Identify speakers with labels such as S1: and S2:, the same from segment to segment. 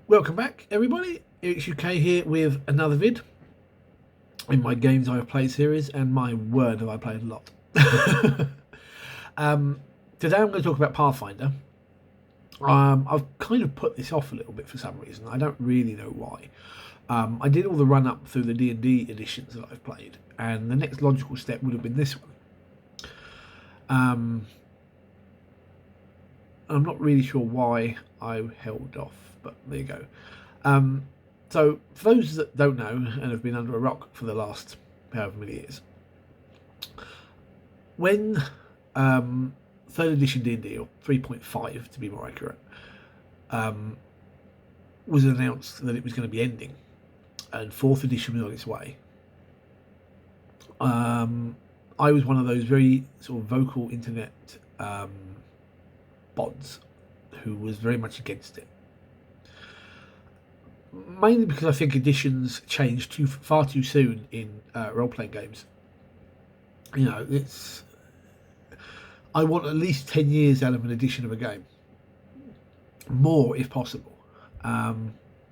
S1: Welcome back, everybody. It's UK here with another vid in my games I've played series, and my word, have I played a lot. Today I'm going to talk about Pathfinder. I've kind of put this off a little bit for some reason. I don't really know why. I did all the run up through the D&D editions that I've played, and the next logical step would have been this one. I'm not really sure why I held off, but there you go. So, for those that don't know and have been under a rock for the last however many years, when 3rd edition D&D, or 3.5 to be more accurate, was announced that it was going to be ending, and 4th edition was on its way, I was one of those very sort of vocal internet bods who was very much against it. Mainly because I think editions change far too soon in role-playing games. You know, I want at least 10 years out of an edition of a game. More, if possible.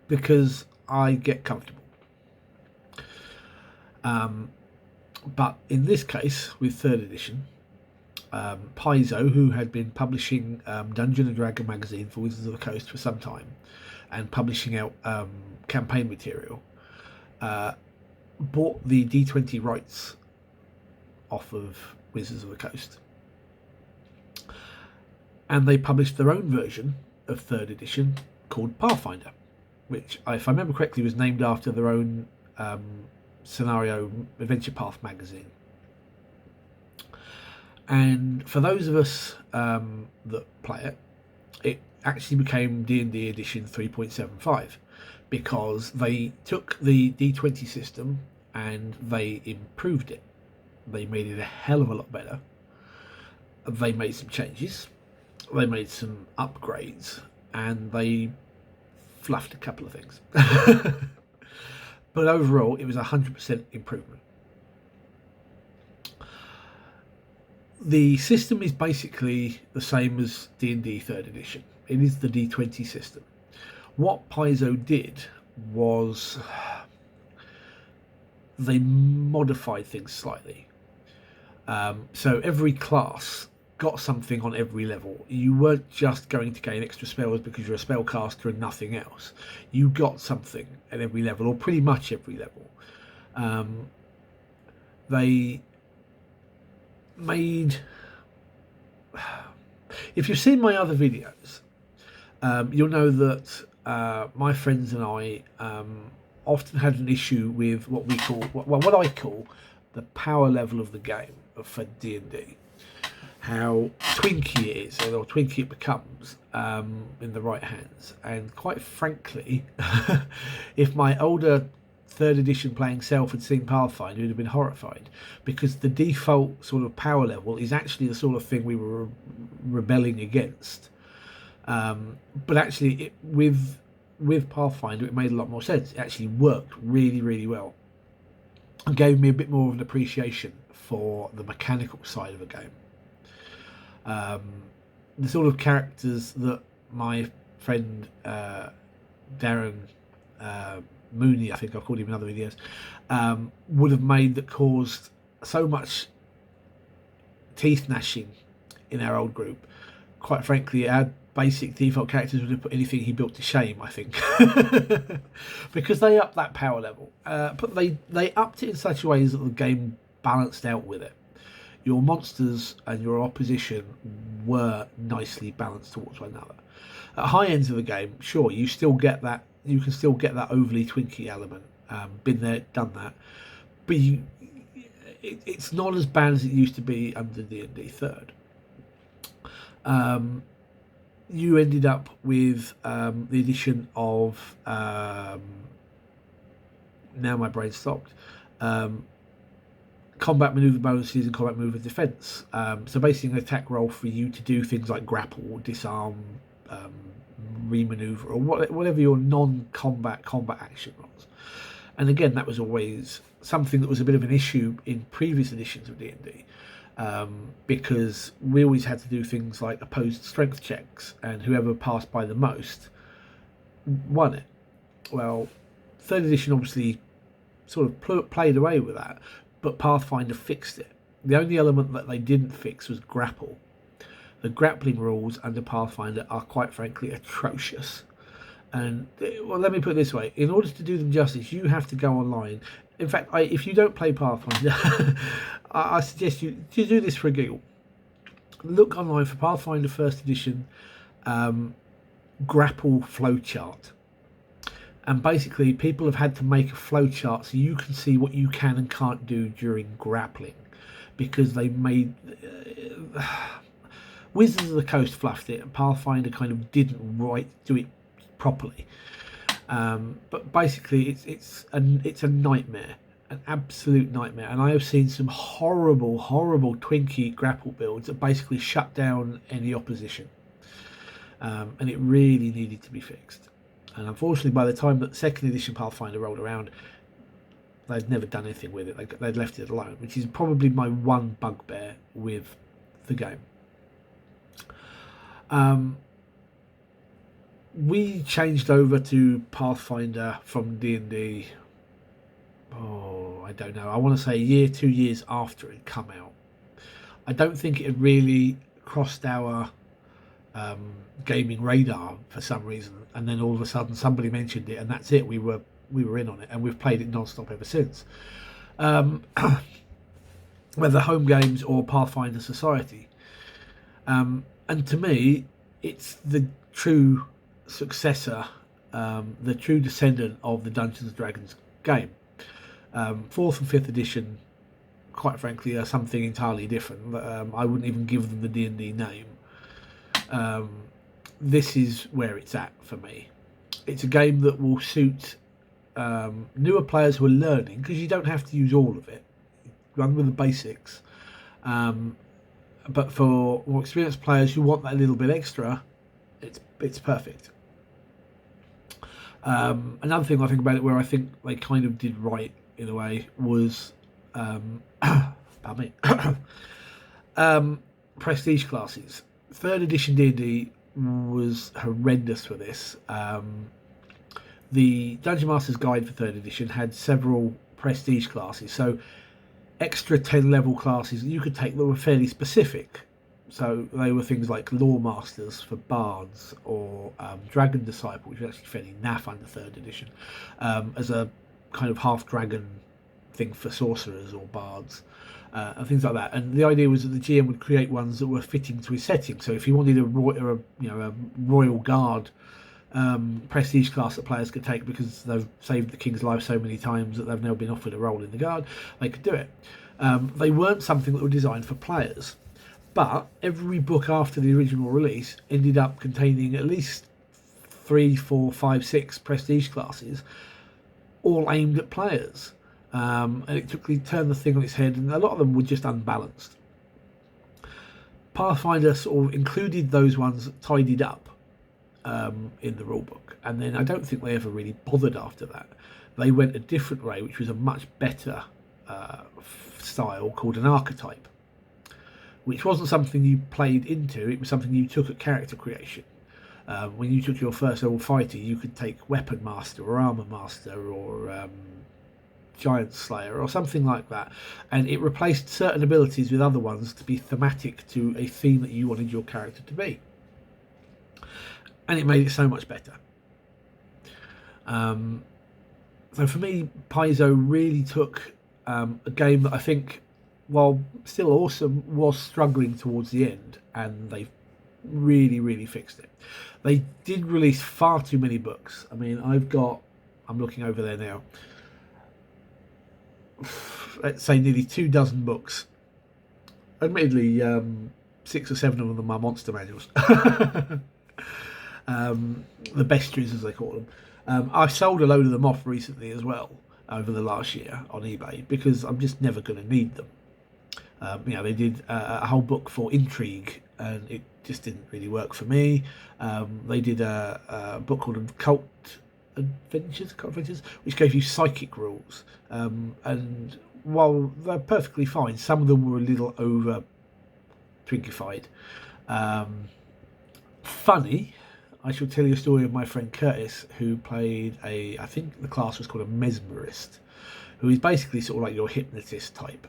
S1: Because I get comfortable. But in this case, with 3rd edition, Paizo, who had been publishing Dungeon and Dragon magazine for Wizards of the Coast for some time, and publishing out campaign material, bought the D20 rights off of Wizards of the Coast, and they published their own version of 3rd edition called Pathfinder, which, if I remember correctly, was named after their own scenario Adventure Path magazine. And for those of us that play it, it actually became D&D edition 3.75, because they took the D20 system and they improved it. They made it a hell of a lot better. They made some changes, they made some upgrades, and they fluffed a couple of things. But overall, it was 100% improvement. The system is basically the same as D&D 3rd edition. It is the D20 system. What Paizo did was they modified things slightly. So every class got something on every level. You weren't just going to gain extra spells because you're a spellcaster and nothing else. You got something at every level, or pretty much every level. They made... If you've seen my other videos, you'll know that my friends and I often had an issue with what I call the power level of the game for D&D. How twinky it is, or twinky it becomes in the right hands. And quite frankly, if my older 3rd edition playing self had seen Pathfinder, he'd have been horrified, because the default sort of power level is actually the sort of thing we were rebelling against. But actually, with Pathfinder, it made a lot more sense. It actually worked really, really well, and gave me a bit more of an appreciation for the mechanical side of a game. The sort of characters that my friend Darren Mooney, I think I've called him in other videos, would have made, that caused so much teeth gnashing in our old group. Quite frankly, our basic default characters would have put anything he built to shame, I think. Because they upped that power level. But they upped it in such a way that the game balanced out with it. Your monsters and your opposition were nicely balanced towards one another. At high ends of the game, sure, you still get that. You can still get that overly twinky element. Been there, done that. But it's not as bad as it used to be under D&D 3rd. You ended up with the addition of now my brain stopped. Combat maneuver bonuses and combat maneuver defense. So basically an attack roll for you to do things like grapple, disarm, remaneuver, or whatever your non-combat action rolls. And again, that was always something that was a bit of an issue in previous editions of D&D, because we always had to do things like opposed strength checks, and whoever passed by the most won it. Well, third edition obviously sort of played away with that, but Pathfinder fixed it. The only element that they didn't fix was grapple. The grappling rules under Pathfinder are quite frankly atrocious. And well, let me put it this way: in order to do them justice, you have to go online. In fact, if you don't play Pathfinder, I suggest you do this for a giggle. Look online for Pathfinder First Edition grapple flowchart. And basically, people have had to make a flowchart so you can see what you can and can't do during grappling, because they made Wizards of the Coast fluffed it, and Pathfinder kind of didn't do it properly. But basically, it's a nightmare, an absolute nightmare. And I have seen some horrible Twinkie grapple builds that basically shut down any opposition, and it really needed to be fixed. And unfortunately, by the time that second edition Pathfinder rolled around, they'd never done anything with it. They'd left it alone, which is probably my one bugbear with the game. We changed over to Pathfinder from D&D, I don't know, I want to say a year, 2 years after it had come out. I don't think it had really crossed our gaming radar for some reason, and then all of a sudden somebody mentioned it, and that's it. We were in on it, and we've played it non-stop ever since. Whether home games or Pathfinder Society, and to me, it's the true successor, the true descendant of the Dungeons and Dragons game. Fourth and fifth edition, quite frankly, are something entirely different. I wouldn't even give them the D&D name. This is where it's at for me. It's a game that will suit newer players who are learning, because you don't have to use all of it. Run with the basics. But for more experienced players who want that little bit extra, it's perfect. Another thing I think about it, where I think they kind of did right in a way, was prestige classes. Third edition D&D was horrendous for this. The Dungeon Master's Guide for third edition had several prestige classes, so extra 10 level classes you could take that were fairly specific. So they were things like Lore Masters for bards, or Dragon Disciple, which was actually fairly naff under third edition, as a kind of half dragon thing for sorcerers or bards, and things like that. And the idea was that the GM would create ones that were fitting to his setting. So if he wanted a Royal Guard prestige class that players could take because they've saved the king's life so many times that they've now been offered a role in the guard, they could do it. They weren't something that were designed for players, but every book after the original release ended up containing at least 3, 4, 5, 6 prestige classes, all aimed at players. And it turned the thing on its head, and a lot of them were just unbalanced. Pathfinder sort of included those ones tidied up in the rulebook, and then I don't think they ever really bothered after that. They went a different way, which was a much better style called an archetype, which wasn't something you played into, it was something you took at character creation. When you took your first level fighter, you could take Weapon Master or Armor Master or Giant Slayer or something like that, and it replaced certain abilities with other ones to be thematic to a theme that you wanted your character to be, and it made it so much better. So for me, Paizo really took a game that I think, while still awesome, was struggling towards the end, and they really fixed it. They did release far too many books. I mean, I'm looking over there now, let's say nearly 24 books. Admittedly, 6 or 7 of them are monster manuals. The bestiaries, as they call them. I sold a load of them off recently as well over the last year on eBay, because I'm just never going to need them. They did a whole book for intrigue, and it just didn't really work for me. They did a book called Cult Adventures, which gave you psychic rules. And while they're perfectly fine, some of them were a little over twinkified. Funny, I shall tell you a story of my friend Curtis, who played I think the class was called a mesmerist, who is basically sort of like your hypnotist type.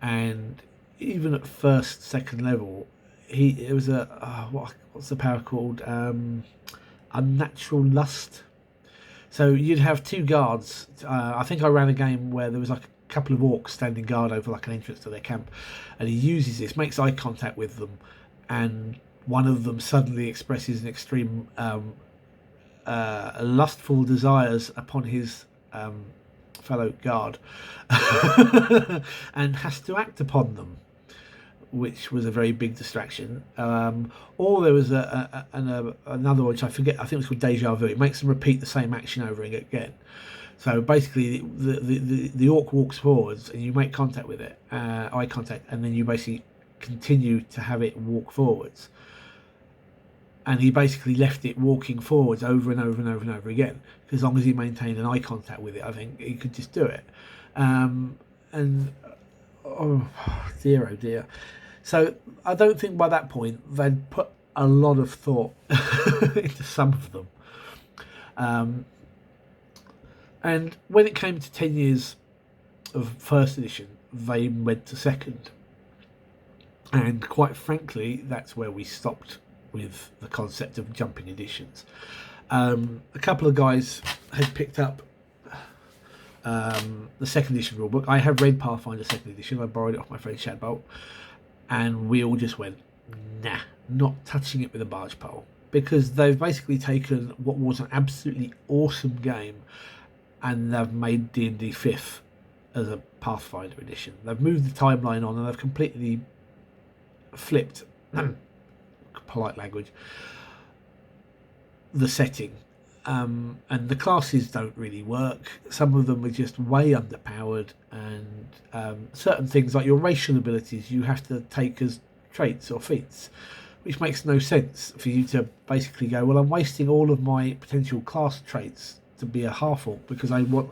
S1: And even at first, second level, it was a what's the power called? Unnatural lust. So you'd have two guards. I think I ran a game where there was like a couple of orcs standing guard over like an entrance to their camp, and he uses this, makes eye contact with them, and one of them suddenly expresses an extreme lustful desires upon his fellow guard and has to act upon them, which was a very big distraction. Or there was another which I forget. I think it was called Deja Vu. It makes them repeat the same action over and again. So basically, the orc walks forwards, and you make contact with it, eye contact, and then you basically continue to have it walk forwards. And he basically left it walking forwards over and over and over and over again. As long as he maintained an eye contact with it, I think he could just do it. And oh dear, oh dear. So I don't think by that point they'd put a lot of thought into some of them. And when it came to 10 years of first edition, they went to second. And quite frankly, that's where we stopped with the concept of jumping editions. A couple of guys had picked up the second edition rulebook. I have read Pathfinder second edition. I borrowed it off my friend Shadbolt, and we all just went, nah, not touching it with a barge pole, because they've basically taken what was an absolutely awesome game and they've made D&D 5th as a Pathfinder edition. They've moved the timeline on and they've completely flipped polite language, the setting, and the classes don't really work. Some of them are just way underpowered, and certain things like your racial abilities you have to take as traits or feats, which makes no sense for you to basically go, well, I'm wasting all of my potential class traits to be a half orc because I want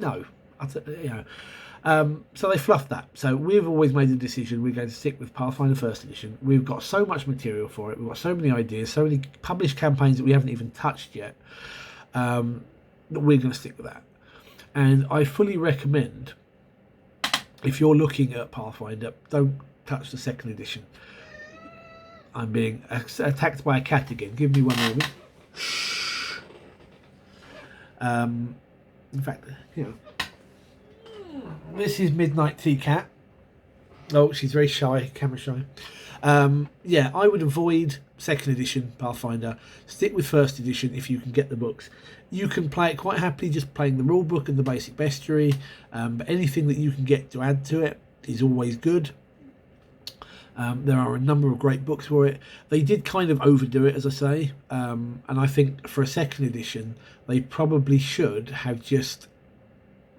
S1: no, you know. So they fluffed that. So we've always made the decision we're going to stick with Pathfinder First Edition. We've got so much material for it. We've got so many ideas, so many published campaigns that we haven't even touched yet. That we're going to stick with that. And I fully recommend, if you're looking at Pathfinder, don't touch the second edition. I'm being attacked by a cat again. Give me one moment. In fact, you know. This is Midnight Tea Cat. Oh, she's very shy, camera shy. Yeah, I would avoid second edition Pathfinder. Stick with first edition if you can get the books. You can play it quite happily just playing the rule book and the basic bestiary, but anything that you can get to add to it is always good. There are a number of great books for it. They did kind of overdo it, as I say, and I think for a second edition they probably should have just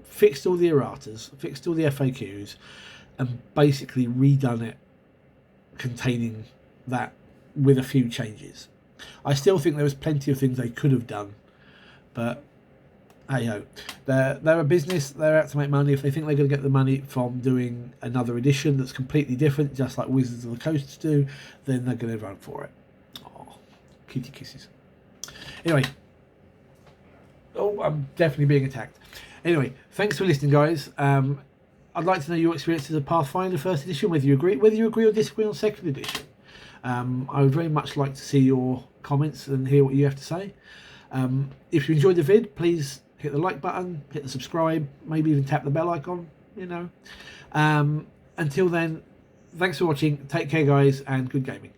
S1: fixed all the erratas, fixed all the FAQs, and basically redone it containing that with a few changes. I still think there was plenty of things they could have done, but hey ho, they're a business. They're out to make money. If they think they're going to get the money from doing another edition that's completely different, just like Wizards of the Coast do, then they're going to run for it. Oh, kitty kisses. Anyway, oh, I'm definitely being attacked. Anyway, thanks for listening, guys. I'd like to know your experiences of Pathfinder First Edition, whether you agree or disagree on Second Edition. I would very much like to see your comments and hear what you have to say. If you enjoyed the vid, please hit the like button, hit the subscribe, maybe even tap the bell icon, you know. Until then, thanks for watching. Take care, guys, and good gaming.